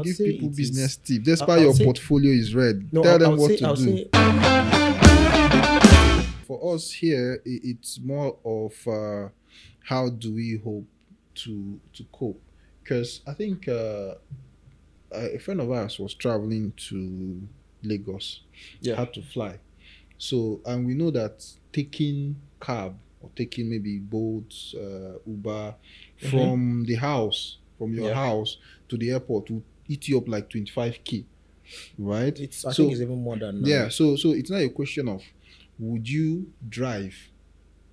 give say people it business is. tips. Despite your portfolio is red, No, tell them I'll what say, to I'll do. say, For us here, it's more of how do we hope to cope? Because I think a friend of ours was traveling to Lagos, yeah, had to fly. So, and we know that taking cab or taking maybe Bolt, Uber from the house, from your yeah. house to the airport will eat you up like 25K, right? I think So, it's even more than now. yeah, so it's not a question of would you drive,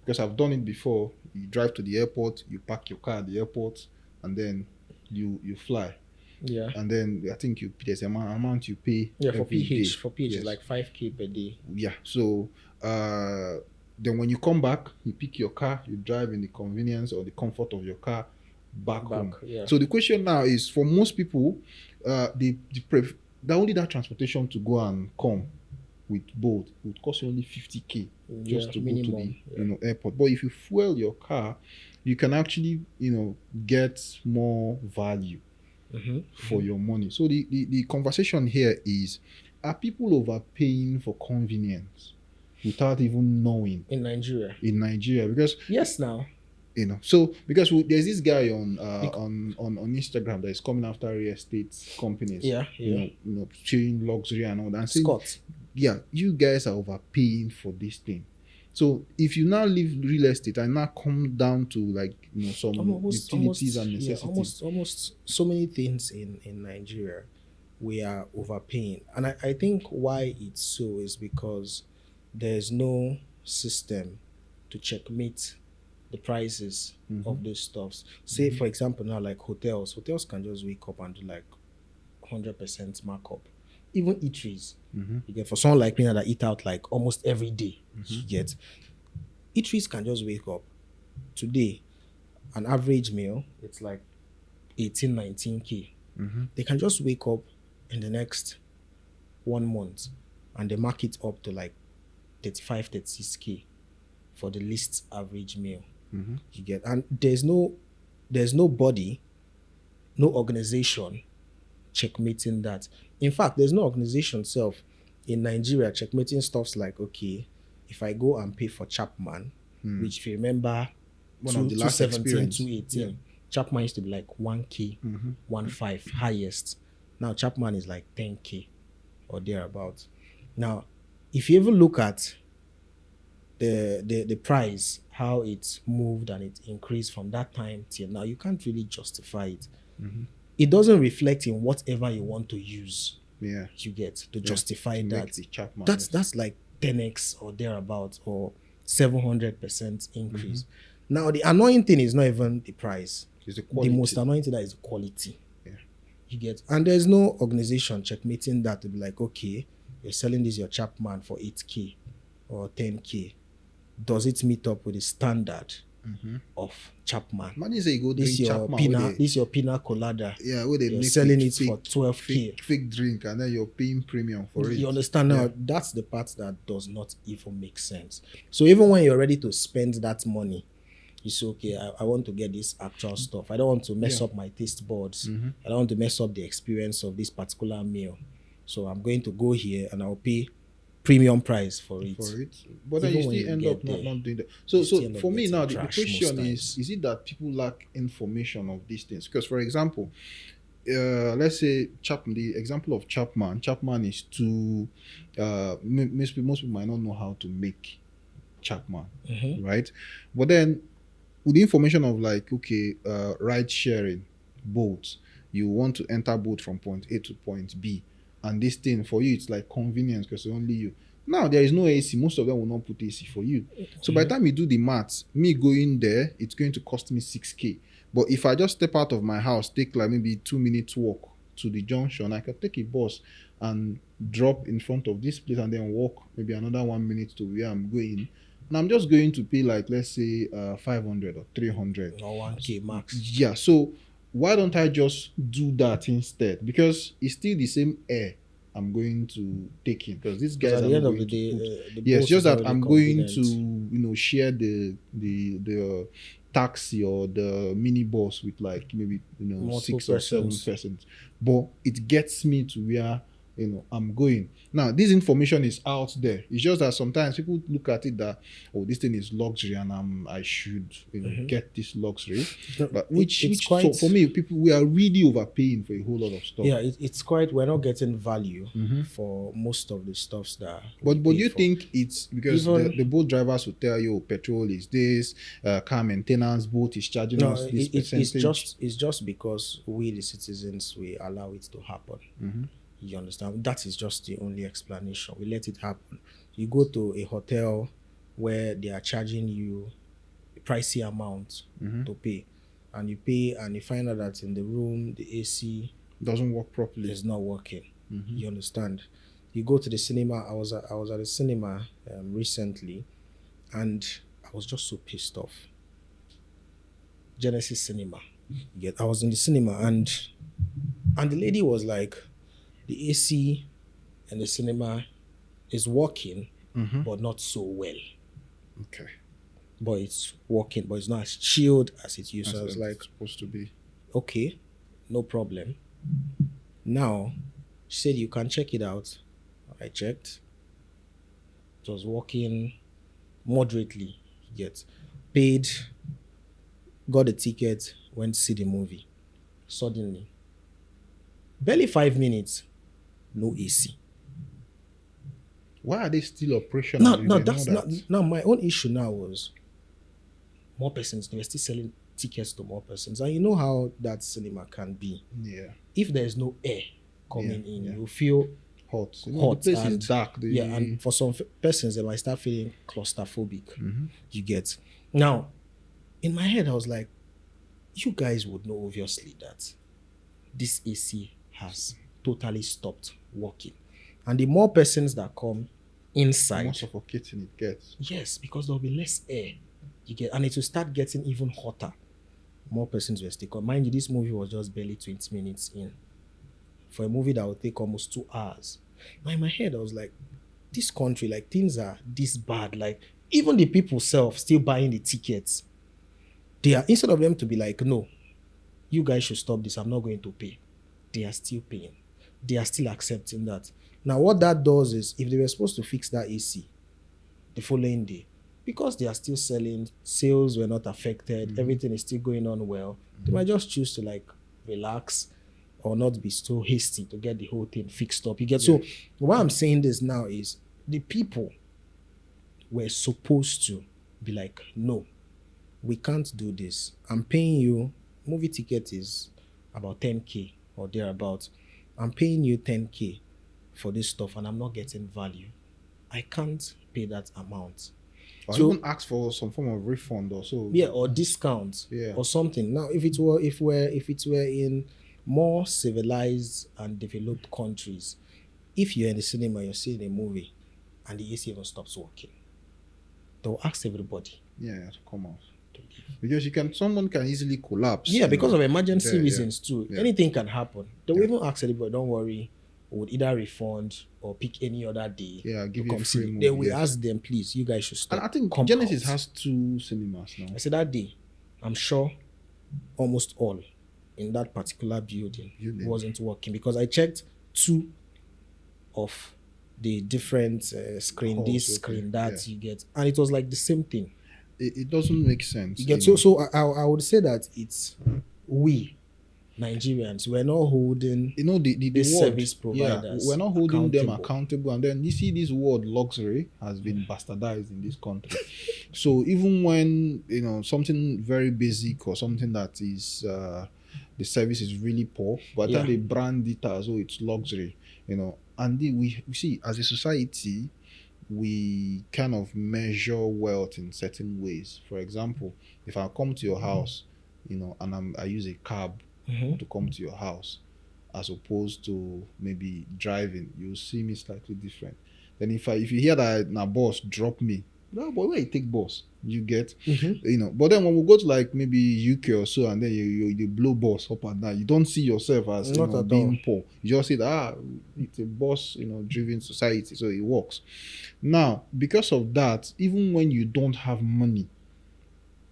because I've done it before. You drive to the airport, you park your car at the airport, and then you fly. Yeah. And then I think there's an amount you pay Yeah, for every day. PH. For PH Yes. it's like 5K per day. Yeah. So then when you come back, you pick your car, you drive in the convenience or the comfort of your car back home. Yeah. So the question now is, for most people, only that transportation to go and come with both would cost you only 50K just to minimum, go to the airport. But if you fuel your car, you can actually get more value for your money. So the conversation here is, are people overpaying for convenience without even knowing in Nigeria? Because yes, now so because there's this guy on Instagram that is coming after real estate companies, showing luxury and all that, and saying, Scott, yeah, you guys are overpaying for this thing. So if you now leave real estate and now come down to like some utilities and necessities, almost so many things in Nigeria, we are overpaying, and I think why it's so is because there's no system to checkmate the prices of those stuffs. Say for example now, like hotels can just wake up and do like 100% markup. Even eateries, you get, for someone like me that eat out like almost every day, you get, eateries can just wake up today, an average meal, it's like 18-19K. They can just wake up in the next 1 month and they mark it up to like 35-36K for the least average meal. You get, and there's nobody, no organization checkmating that. In fact, there's no organization itself in Nigeria checkmating stuffs like, okay, if I go and pay for Chapman, which if you remember, one of the last 2017, experience, 2018, Chapman used to be like 1K, 1.5 highest. Now Chapman is like 10K or thereabouts. Now, if you even look at the price, how it moved and it increased from that time till now, you can't really justify it. It doesn't reflect in whatever you want to use. Yeah, you get to justify to that. Chapman, that's like 10x or thereabouts, or 700% increase. Now the annoying thing is not even the price. It's the quality. The most annoying thing that is the quality. Yeah. You get, and there's no organization checkmating that to be like, okay, you're selling this your Chapman for 8K or 10K. Does it meet up with the standard of Chapman? Imagine say you go This drink your Chapman. this your pina colada. Yeah, where they You're make selling it fake, for 12K. fake drink, and then you're paying premium for it. You understand now? Yeah. That's the part that does not even make sense. So even when you're ready to spend that money, you say, okay, I want to get this actual stuff. I don't want to mess up my taste buds. I don't want to mess up the experience of this particular meal. So I'm going to go here and I'll pay premium price for it. But then you still end up not doing that. So for me now, the question is it that people lack information of these things? Because for example, let's say Chapman, the example of Chapman is to most people might not know how to make Chapman, right? But then with the information of like, okay, ride sharing, boats, you want to enter boat from point A to point B, and this thing for you it's like convenience because only you. Now there is no AC. Most of them will not put AC for you. So by the time you do the maths, me going there, it's going to cost me 6K. But if I just step out of my house, take like maybe 2 minutes walk to the junction, I can take a bus and drop in front of this place and then walk maybe another 1 minute to where I'm going. And I'm just going to pay like, let's say 500 or 300 or 1K max. Yeah. So why don't I just do that instead? Because it's still the same air I'm going to take in, because these guys at are the end not of the going day, to put. Yes, just that I'm going to share the taxi or the minibus with like maybe Multiple 6 or 7 persons. persons, but it gets me to where I'm going. Now, this information is out there. It's just that sometimes people look at it that, oh, this thing is luxury and I should get this luxury. But so for me, we are really overpaying for a whole lot of stuff. Yeah, it's quite, we're not getting value for most of the stuffs that. But do you think it's because the boat drivers will tell you petrol is this, car maintenance, boat is charging us this percentage? It's just because we, the citizens, we allow it to happen. You understand? That is just the only explanation. We let it happen. You go to a hotel where they are charging you a pricey amount to pay, and you pay, and you find out that in the room the AC doesn't work properly. It's not working. You understand? You go to the cinema. I was at the cinema recently, and I was just so pissed off. Genesis Cinema. I was in the cinema, and the lady was like, the AC in the cinema is working, but not so well. Okay. But it's working, but it's not as chilled as it used to. I was like, supposed to be. Okay, no problem. Now, she said you can check it out. I checked. It was working moderately. Yet, paid, got a ticket, went to see the movie. Suddenly, barely 5 minutes, no AC. Why are they still operational? No, that's not. Now, my own issue now was more persons. They were still selling tickets to more persons, and you know how that cinema can be. Yeah. If there is no air coming in, you feel hot. Hot. The place is dark. And for some persons, they might start feeling claustrophobic. You get. Now, in my head, I was like, you guys would know obviously that this AC has totally stopped working. And the more persons that come inside, the more suffocating it gets. Yes, because there'll be less air. You get, and it will start getting even hotter. More persons will stick on. Mind you, this movie was just barely 20 minutes in. For a movie that would take almost 2 hours. Now in my head, I was like, this country, like things are this bad. Like even the people self still buying the tickets. They are, instead of them to be like, no, you guys should stop this, I'm not going to pay. They are still paying. They are still accepting that. Now, what that does is, if they were supposed to fix that AC the following day, because they are still selling, sales were not affected, everything is still going on well, they might just choose to like relax or not be so hasty to get the whole thing fixed up. You get. So, why I'm saying this now is the people were supposed to be like, no, we can't do this. I'm paying you, movie ticket is about 10K or thereabouts. I'm paying you 10K for this stuff and I'm not getting value. I can't pay that amount. Or so, even ask for some form of refund or so. Yeah, or discount or something. Now, if it were in more civilized and developed countries, if you're in the cinema, you're seeing a movie and the AC even stops working, they'll ask everybody. Yeah, to come out. Because someone can easily collapse. Yeah, because of emergency reasons too. Yeah. Anything can happen. They will even ask everybody, don't worry, we would either refund or pick any other day. Yeah, give you a free movie. They will ask them, please, you guys should stop. And I think Genesis has 2 cinemas now. I said that day, I'm sure almost all in that particular building wasn't working because I checked 2 of the different screen this, screen that you get, and it was like the same thing. It doesn't make sense. You get. So I would say that it's we Nigerians, we're not holding the service providers. We're not holding them accountable. And then you see this word luxury has been bastardized in this country. So even when something very basic or something that is the service is really poor, by the time they brand it as it's luxury, and we see as a society we kind of measure wealth in certain ways. For example, if I come to your house, and I use a cab to come to your house, as opposed to maybe driving, you'll see me slightly different. Then if you hear that my boss drop me, no, but where you take bus? You get, But then when we go to like maybe UK or so, and then you blow bus up and down, you don't see yourself as being poor. You just see that it's a bus, driven society, so it works. Now, because of that, even when you don't have money,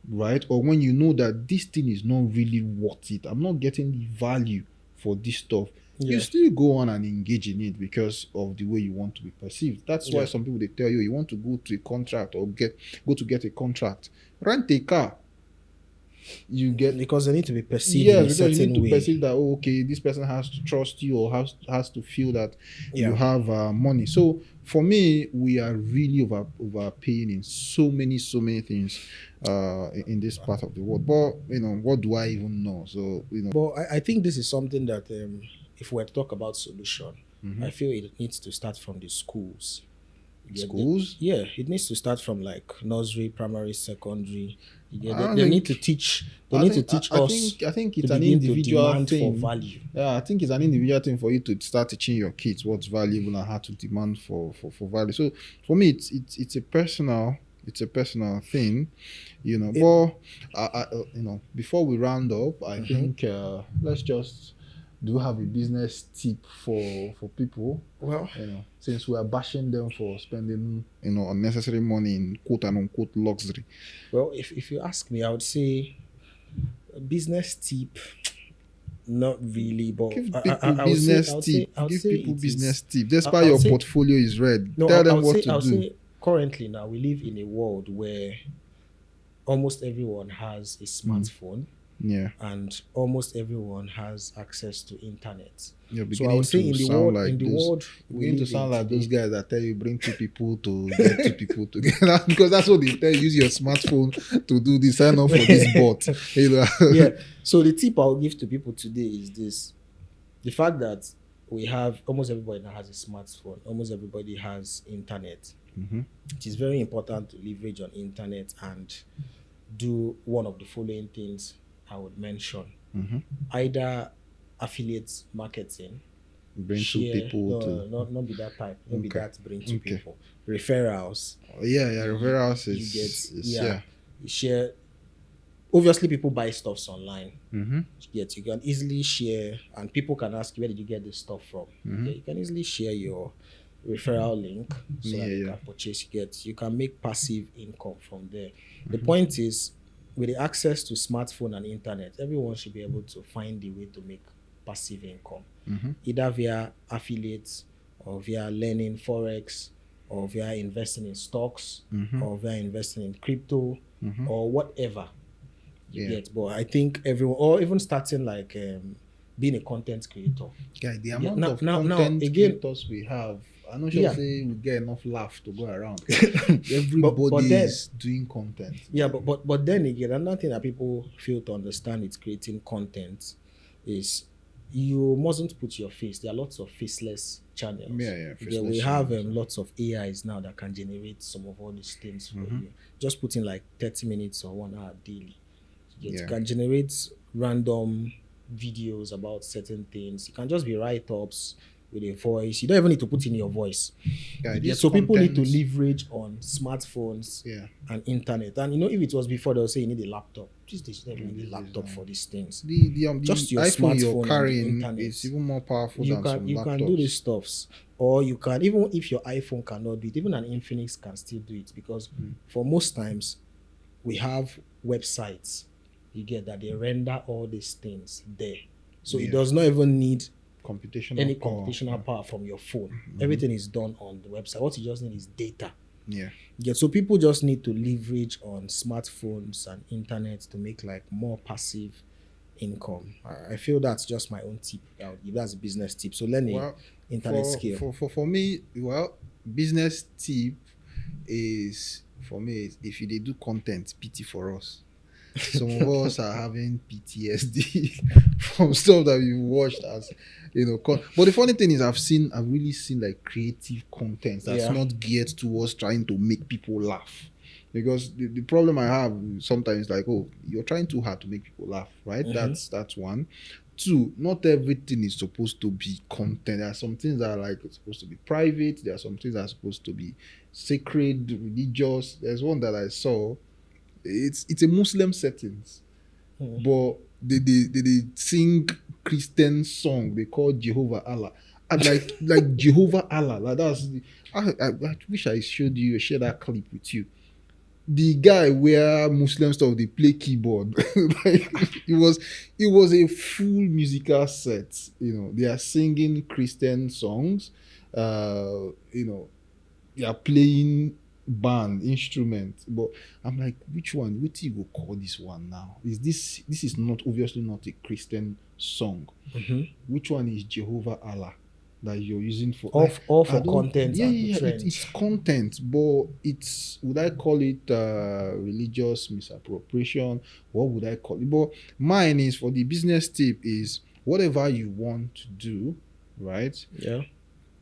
right? Or when you know that this thing is not really worth it, I'm not getting the value for this stuff, you still go on and engage in it because of the way you want to be perceived. That's why some people, they tell you want to go to a contract or get a contract, rent a car. You get, because they need to be perceived in a certain way. You need to perceive that, oh, okay, this person has to trust you or has to feel that you have money. So for me, we are really overpaying in so many things in this part of the world. But what do I even know? So But I think this is something that if we were to talk about solution, I feel it needs to start from the schools. Schools? It needs to start from like nursery, primary, secondary. They need to teach. They need to teach us. I think it's an individual thing. For value. Yeah, I think it's an individual thing for you to start teaching your kids what's valuable and how to demand for value. So for me, it's a personal thing, But before we round up, I think let's just do have a business tip for people. Well, since we are bashing them for spending unnecessary money in quote and unquote luxury. Well, if you ask me, I would say a business tip. Not really, but give people business tip. Give people business tip. Despite your portfolio is red, no, tell them what to I'll do. say currently now we live in a world where almost everyone has a smartphone. Yeah. And almost everyone has access to internet. You're So I would say in the world, we begin to sound like those guys that tell you bring two people to get two people together, because that's what they tell you. Use your smartphone to do this. Sign up for this bot. Yeah. So the tip I'll give to people today is this: the fact that we have almost everybody now has a smartphone. Almost everybody has internet. It is very important to leverage on internet and do one of the following things I would mention. Either affiliate marketing, bring two people not be that type, not be that bring two people. Referrals. Referrals is you share. Obviously, people buy stuffs online. You can easily share, and people can ask you, where did you get this stuff from? You can easily share your referral link so that you can purchase. You can make passive income from there. The point is, with the access to smartphone and internet, everyone should be able to find the way to make passive income, either via affiliates or via learning forex or via investing in stocks or via investing in crypto or whatever you get. But I think everyone, or even starting like being a content creator. The amount of content creators we have, I'm not sure say we get enough laugh to go around. Everybody is doing content. Yeah, but then again, another thing that people fail to understand with creating content is you mustn't put your face. There are lots of faceless channels. We have lots of AIs now that can generate some of all these things for you. Just put in like 30 minutes or 1 hour daily. You can generate random videos about certain things. You can just be write-ups with a voice. You don't even need to put in your voice. So people need to leverage on smartphones and internet. And if it was before, they'll say you need a laptop. These days, you don't need a laptop for these things. Just your iPhone you're carrying is even more powerful than some laptops. You can do these stuffs. Or you can, even if your iPhone cannot do it, even an Infinix can still do it. Because for most times, we have websites, you get that they render all these things there. So it does not even need computational power from your phone. Everything is done on the website. What you just need is data. So people just need to leverage on smartphones and internet to make like more passive income. I feel that's just my own tip. That's a business tip. So learn internet skill. For me, business tip is, for me, if you do content, pity for us. Some of us are having PTSD from stuff that we've watched as, but the funny thing is I've really seen like creative content that's not geared towards trying to make people laugh. Because the problem I have sometimes like, you're trying too hard to make people laugh, right? That's one. Two, not everything is supposed to be content. There are some things that are like supposed to be private. There are some things that are supposed to be sacred, religious. There's one that I saw. It's a Muslim settings, but they sing Christian song. They call Jehovah Allah, and like Jehovah Allah. Like I wish I share that clip with you. the guy where Muslim stuff they play keyboard. Like, it was a full musical set. They are singing Christian songs. You know, they are playing band instrument. But I'm like, which one? What do you go call this one now? This is not obviously not a Christian song. Which one is Jehovah Allah that you're using for or for content? It's content, but would I call it religious misappropriation? What would I call it? But mine is, for the business tip, is whatever you want to do, right? Yeah.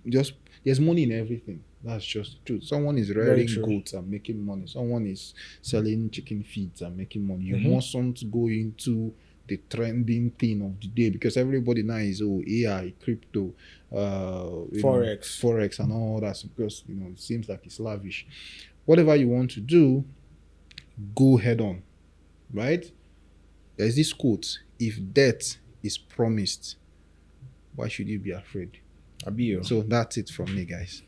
Just, there's money in everything. That's just the truth. Someone is rearing goats and making money. Someone is selling chicken feeds and making money. You mustn't go into the trending thing of the day, because everybody now is AI, crypto, forex and all that, because it seems like it's lavish. Whatever you want to do, go head on, right? There's this quote: if death is promised, why should you be afraid? Abio. So that's it from me, guys.